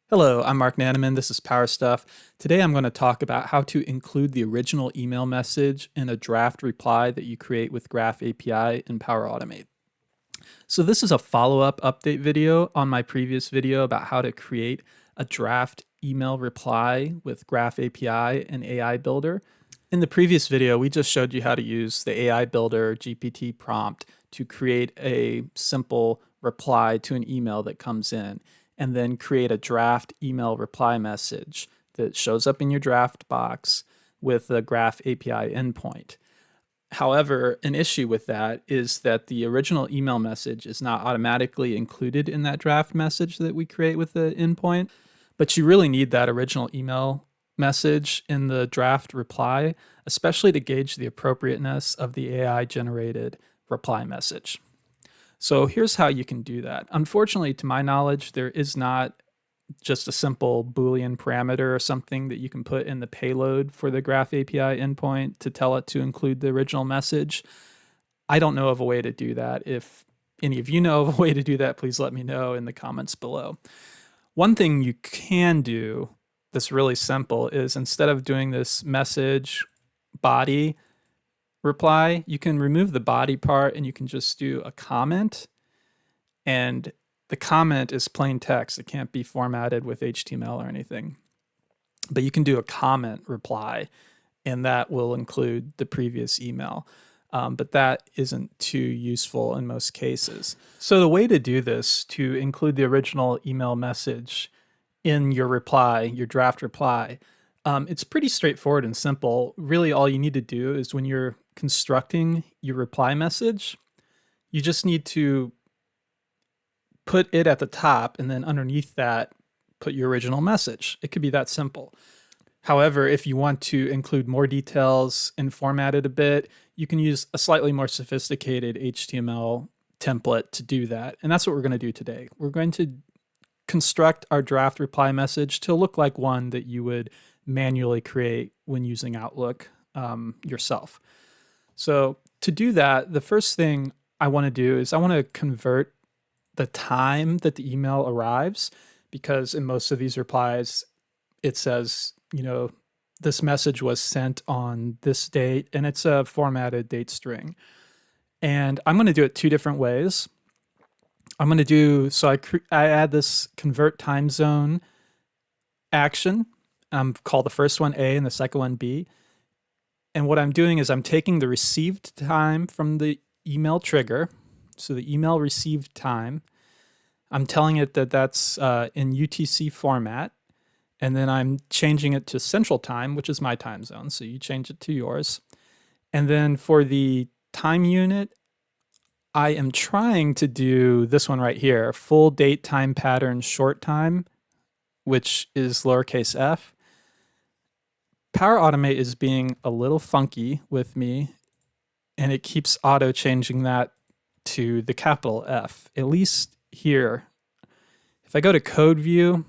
Hello, I'm Mark Nanaman. This is Power Stuff. Today I'm going to talk about how to include the original email message in a draft reply that you create with Graph API in Power Automate. So this is a follow-up update video on my previous video about how to create a draft email reply with Graph API and AI Builder. In the previous video, we just showed you how to use the AI Builder GPT prompt to create a simple reply to an email that comes in, and then create a draft email reply message that shows up in your draft box with the Graph API endpoint. However, an issue with that is that the original email message is not automatically included in that draft message that we create with the endpoint, but you really need that original email message in the draft reply, especially to gauge the appropriateness of the AI generated reply message. So here's how you can do that. Unfortunately, to my knowledge, there is not just a simple Boolean parameter or something that you can put in the payload for the Graph API endpoint to tell it to include the original message. I don't know of a way to do that. If any of you know of a way to do that, please let me know in the comments below. One thing you can do that's really simple is, instead of doing this message body reply, you can remove the body part and you can just do a comment. And the comment is plain text. It can't be formatted with HTML or anything. But you can do a comment reply, and that will include the previous email. But that isn't too useful in most cases. So the way to do this, to include the original email message in your reply, your draft reply, it's pretty straightforward and simple. Really, all you need to do is, when you're constructing your reply message, you just need to put it at the top, and then underneath that, put your original message. It could be that simple. However, if you want to include more details and format it a bit, you can use a slightly more sophisticated HTML template to do that. And that's what we're going to do today. We're going to construct our draft reply message to look like one that you would manually create when using Outlook yourself. So to do that, the first thing I want to do is I want to convert the time that the email arrives, because in most of these replies, it says, this message was sent on this date, and it's a formatted date string. And I'm going to do it two different ways. I'm going to do, so I add this convert time zone action. Call the first one A and the second one B. And what I'm doing is I'm taking the received time from the email trigger, so the email received time. I'm telling it that that's in UTC format, and then I'm changing it to Central Time, which is my time zone, so you change it to yours. And then for the time unit, I am trying to do this one right here, full date time pattern short time, which is lowercase f. Power Automate is being a little funky with me, and it keeps auto changing that to the capital F, at least here. If I go to code view,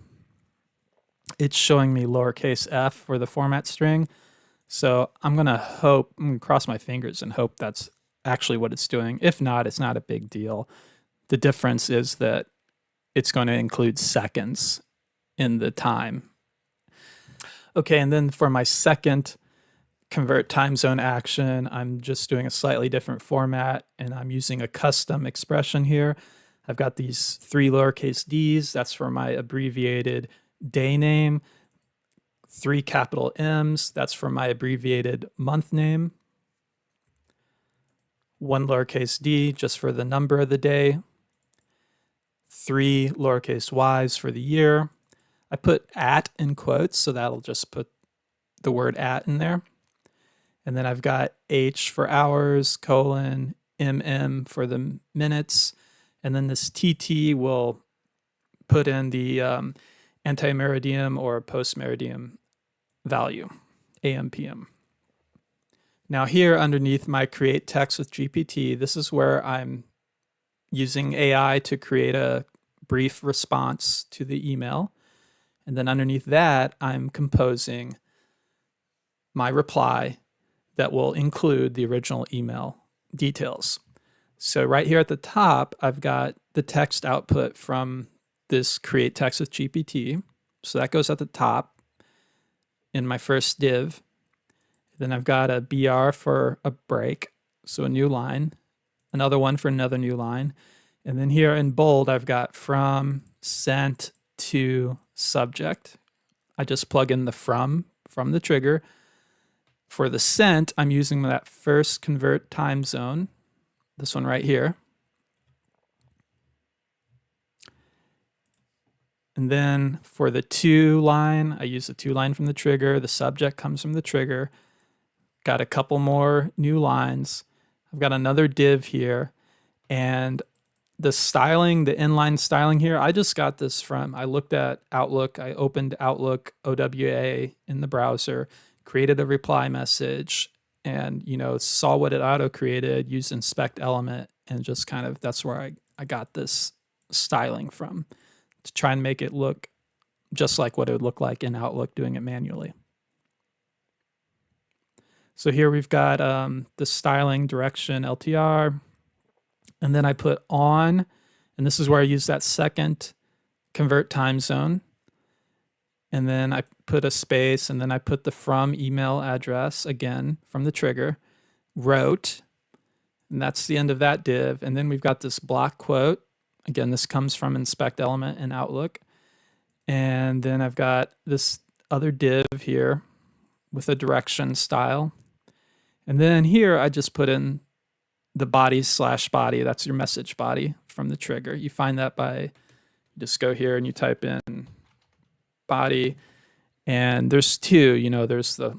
it's showing me lowercase f for the format string. So I'm going to cross my fingers and hope that's actually what it's doing. If not, it's not a big deal. The difference is that it's going to include seconds in the time. Okay, and then for my second convert time zone action, I'm just doing a slightly different format, and I'm using a custom expression here. I've got these 3 lowercase d's, that's for my abbreviated day name, 3 capital M's, that's for my abbreviated month name, 1 lowercase d just for the number of the day, 3 lowercase y's for the year. I put at in quotes, so that'll just put the word at in there. And then I've got H for hours, colon, MM for the minutes. And then this TT will put in the ante-meridiem or post-meridiem value, AM, PM. Now here underneath my create text with GPT, this is where I'm using AI to create a brief response to the email. And then underneath that, I'm composing my reply that will include the original email details. So right here at the top, I've got the text output from this create text with GPT. So that goes at the top in my first div. Then I've got a BR for a break, so a new line, another one for another new line. And then here in bold, I've got from, sent, to, subject. I just plug in the from the trigger. For the sent, I'm using that first convert time zone, this one right here. And then for the to line, I use the to line from the trigger. The subject comes from the trigger. Got a couple more new lines. I've got another div here. And the styling, the inline styling here, I just got this from, I looked at Outlook. I opened Outlook OWA in the browser, created a reply message, and, you know, saw what it auto created, used inspect element, and just kind of, that's where I got this styling from, to try and make it look just like what it would look like in Outlook doing it manually. So here we've got the styling direction LTR, and then I put on, and this is where I use that second convert time zone. And then I put a space, and then I put the from email address again from the trigger, wrote, and that's the end of that div. And then we've got this block quote. Again, this comes from inspect element in Outlook. And then I've got this other div here with a direction style. And then here I just put in the body/body. That's your message body from the trigger. You find that by just go here and you type in body, and there's two, you know, there's the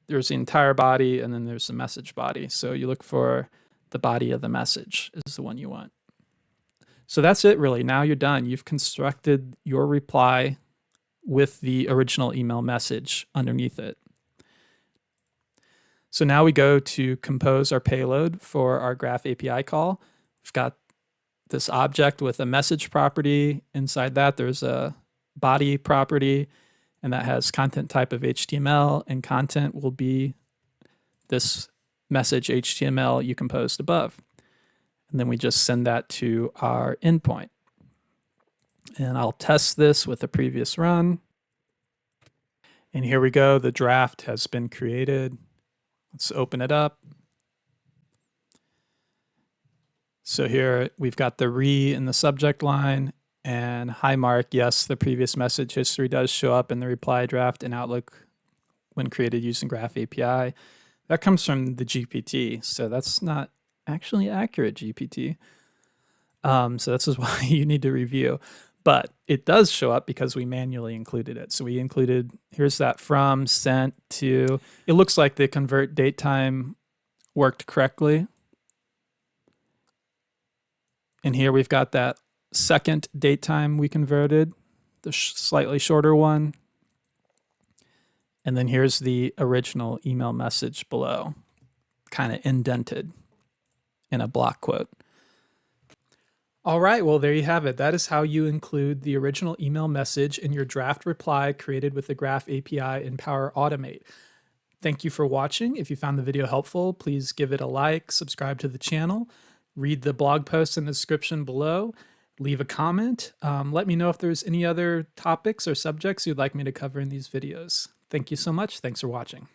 entire body, and then there's the message body. So you look for the body of the message is the one you want. So that's it really. Now you're done. You've constructed your reply with the original email message underneath it. So now we go to compose our payload for our Graph API call. We've got this object with a message property. Inside that, there's a body property, and that has content type of HTML, and content will be this message HTML you composed above. And then we just send that to our endpoint. And I'll test this with a previous run. And here we go. The draft has been created. Let's open it up. So here we've got the re in the subject line, and hi Mark, yes, the previous message history does show up in the reply draft in Outlook when created using Graph API. That comes from the GPT, so that's not actually accurate GPT. So this is why you need to review. But it does show up because we manually included it. So we included, here's that from, sent, to. It looks like the convert date time worked correctly. And here we've got that second date time we converted, the slightly shorter one. And then here's the original email message below, kind of indented in a block quote. All right, well, there you have it. That is how you include the original email message in your draft reply created with the Graph API in Power Automate. Thank you for watching. If you found the video helpful, please give it a like, subscribe to the channel, read the blog post in the description below, leave a comment. Let me know if there's any other topics or subjects you'd like me to cover in these videos. Thank you so much. Thanks for watching.